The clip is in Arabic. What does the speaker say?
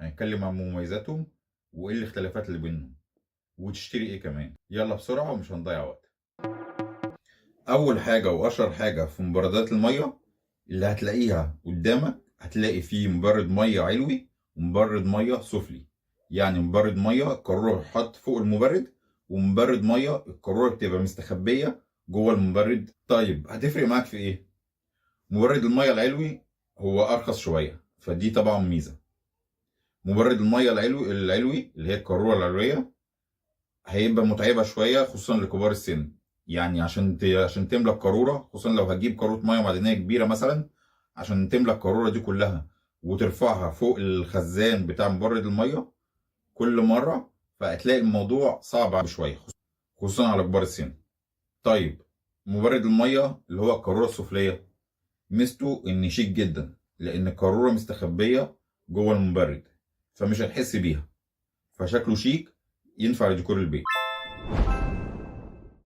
هنتكلم عن مميزاتهم وايه الاختلافات اللي بينهم وتشتري ايه كمان. يلا بسرعة ومش هنضيع وقت. اول حاجة واشهر حاجة في مبردات المية اللي هتلاقيها قدامك، هتلاقي فيه مبرد مية علوي ومبرد مية سفلي. يعني مبرد مية القارورة بتحط فوق المبرد، ومبرد مية القارورة بتبقى مستخبية جوه المبرد. طيب هتفرق معاك في ايه؟ مبرد المية العلوي هو ارخص شوية، فدي طبعا ميزة. مبرد المية العلوي اللي هي القارورة العلوية هيبقى متعبة شوية خصوصا لكبار السن. يعني عشان تملى القارورة، خصوصا لو هتجيب قارورة مية معدنية كبيرة مثلا، عشان تملى القارورة دي كلها وترفعها فوق الخزان بتاع مبرد المية كل مرة، فهتلاقي الموضوع صعب شوية خصوصا على كبار السن. طيب مبرد المية اللي هو القارورة السفلية، ميزته ان شيك جدا لان القارورة مستخبية جوه المبرد، فمش هتحس بيها، فشكله شيك، ينفع لديكور البيت.